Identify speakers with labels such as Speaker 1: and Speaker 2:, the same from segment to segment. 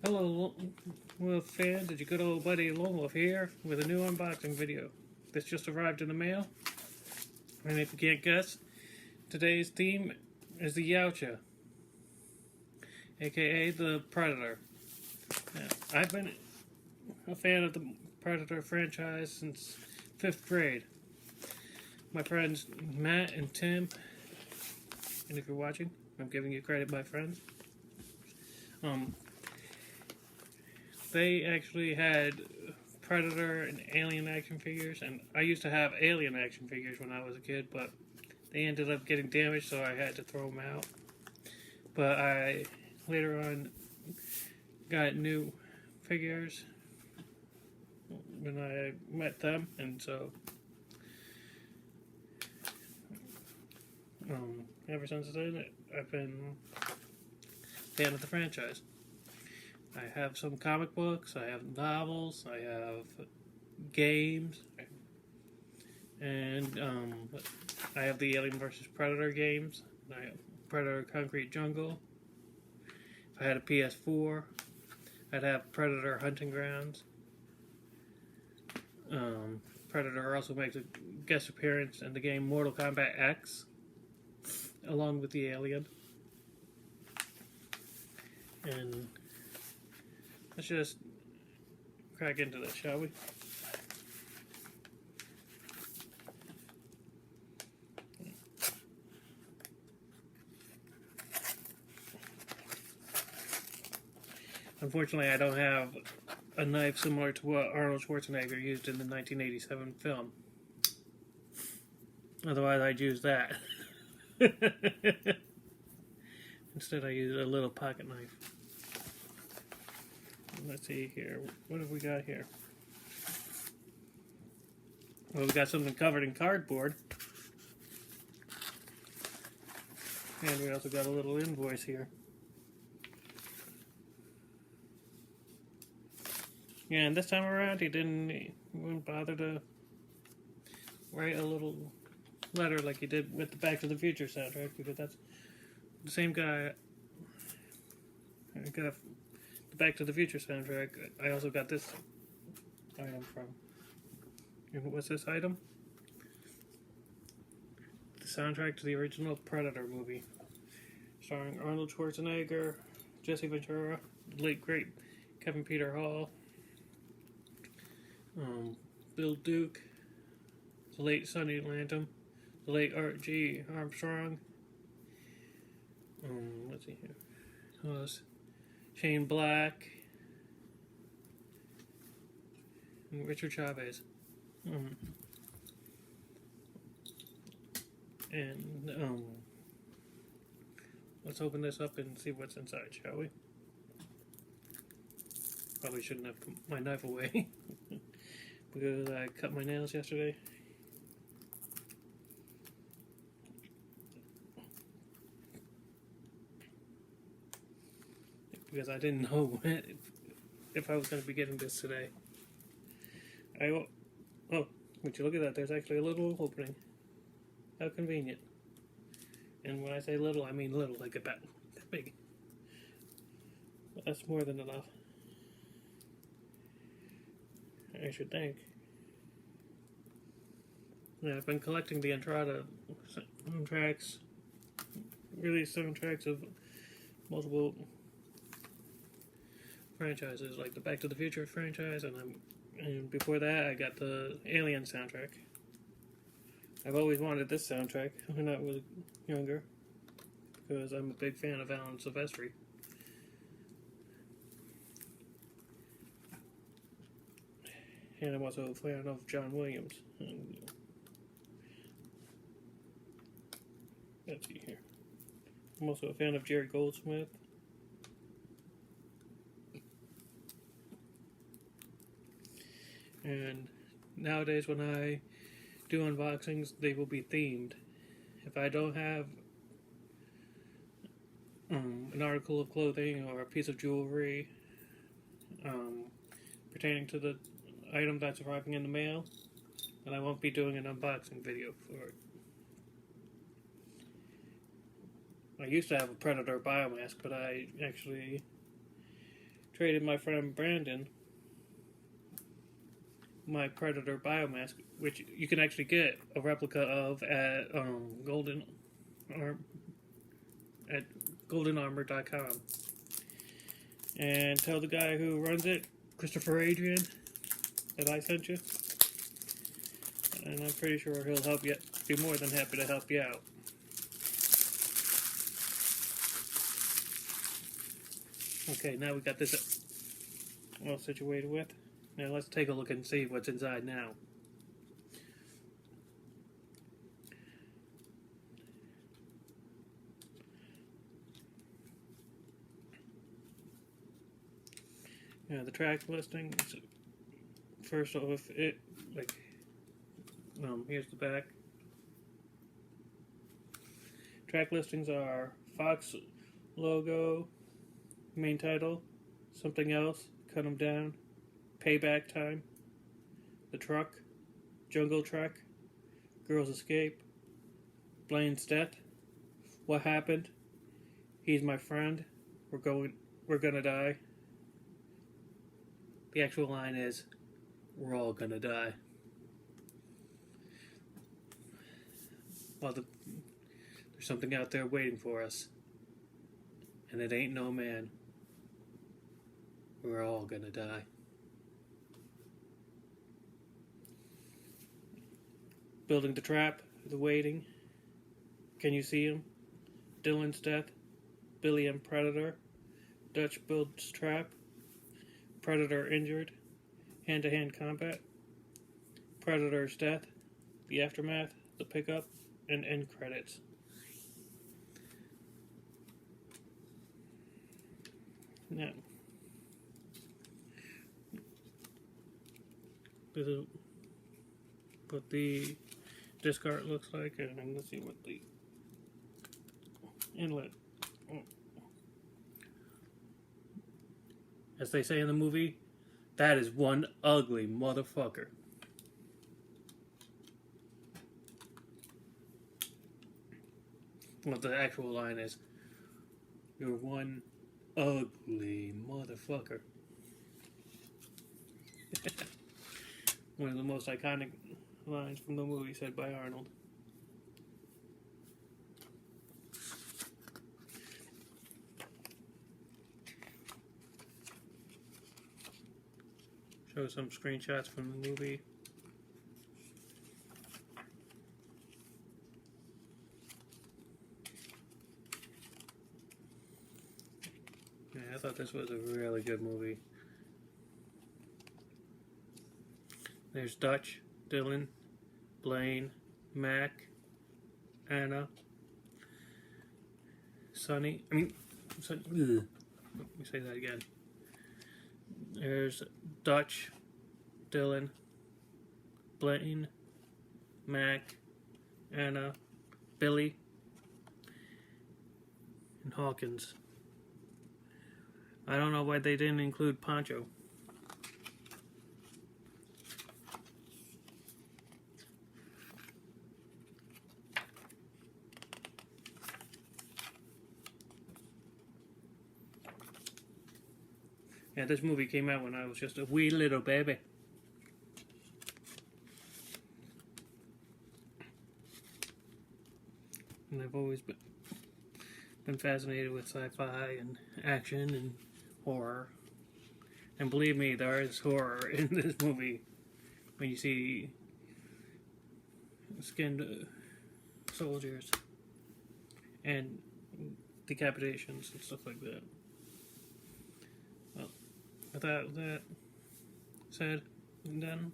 Speaker 1: Hello, Wolf fans. It's your good old buddy Lone Wolf here with a new unboxing video. This just arrived in the mail, and if you can't guess, today's theme is the Yautja, aka the Predator. Now, I've been a fan of the Predator franchise since 5th grade. My friends Matt and Tim, and if you're watching, I'm giving you credit, my friends. They actually had Predator and Alien action figures, and I used to have Alien action figures when I was a kid, but they ended up getting damaged, so I had to throw them out. But I later on got new figures when I met them, and so ever since then, I've been a fan of the franchise. I have some comic books, I have novels, I have games, and I have the Alien vs. Predator games. I have Predator Concrete Jungle. If I had a PS4, I'd have Predator Hunting Grounds. Predator also makes a guest appearance in the game Mortal Kombat X, along with the Alien. And let's just crack into this, shall we? Unfortunately, I don't have a knife similar to what Arnold Schwarzenegger used in the 1987 film. Otherwise, I'd use that. Instead, I use a little pocket knife. Let's see here. What have we got here? Well, we got something covered in cardboard. And we also got a little invoice here. Yeah, and this time around he wouldn't bother to write a little letter like he did with the Back to the Future soundtrack, because that's the same guy. I got the Back to the Future soundtrack. I also got this item from. And what's this item? The soundtrack to the original Predator movie, starring Arnold Schwarzenegger, Jesse Ventura, the late great Kevin Peter Hall, Bill Duke, the late Sonny Landham, the late Art G. Armstrong. Let's see here. Shane Black, and Richard Chavez. Let's open this up and see what's inside, shall we? Probably shouldn't have put my knife away because I cut my nails yesterday. Because I didn't know if I was going to be getting this today. Oh, would you look at that? There's actually a little opening. How convenient. And when I say little, I mean little, like about that big. But that's more than enough, I should think. Yeah, I've been collecting the Entrada soundtracks, release soundtracks of multiple franchises, like the Back to the Future franchise, and before that I got the Alien soundtrack. I've always wanted this soundtrack when I was younger, because I'm a big fan of Alan Silvestri. And I'm also a fan of John Williams. Let's see here. I'm also a fan of Jerry Goldsmith. And nowadays when I do unboxings, they will be themed. If I don't have an article of clothing or a piece of jewelry pertaining to the item that's arriving in the mail, then I won't be doing an unboxing video for it. I used to have a Predator biomask, but I actually traded my friend Brandon my Predator biomask, which you can actually get a replica of at at goldenarmor.com. And tell the guy who runs it, Christopher Adrian, that I sent you. And I'm pretty sure he'll help you. Be more than happy to help you out. Okay, now we got this all situated with. Now let's take a look and see what's inside now. Yeah, the track listing. First off, here's the back. Track listings are Fox logo, main title, something else, cut them down, payback time, the truck, jungle truck, girls escape, Blaine's death, what happened, he's my friend, we're gonna die. The actual line is, we're all gonna die. Well, there's something out there waiting for us, and it ain't no man. We're all gonna die. Building the trap, the waiting. Can you see him? Dylan's death, Billy and Predator, Dutch builds trap, Predator injured, hand-to-hand combat, Predator's death, the aftermath, the pickup, and end credits. Now, this is what the disc art looks like, and let's see what the inlet. As they say in the movie, that is one ugly motherfucker. What the actual line is, you're one ugly motherfucker. One of the most iconic lines from the movie said by Arnold. Show some screenshots from the movie. Yeah, I thought this was a really good movie. There's Dutch, Dylan, Blaine, Mac, Anna, Sonny. Let me say that again. There's Dutch, Dylan, Blaine, Mac, Anna, Billy, and Hawkins. I don't know why they didn't include Pancho. Yeah, this movie came out when I was just a wee little baby. And I've always been fascinated with sci-fi and action and horror. And believe me, there is horror in this movie. When you see skinned soldiers and decapitations and stuff like that. Well, with that said and done,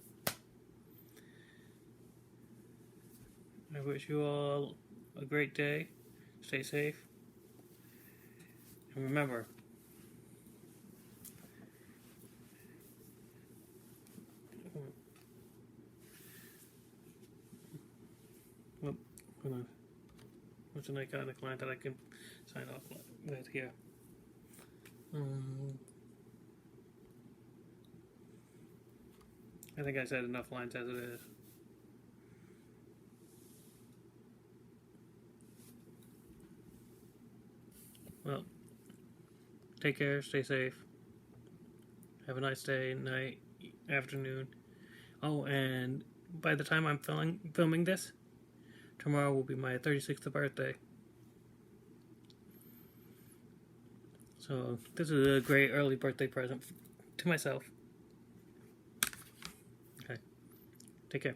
Speaker 1: I wish you all a great day. Stay safe. And remember, what's an iconic line that I can sign off with here? I think I said enough lines as it is. Well, take care, stay safe, Have a nice day, night, afternoon. Oh, and by the time I'm filming this, tomorrow will be my 36th birthday. So this is a great early birthday present to myself. Okay. Take care.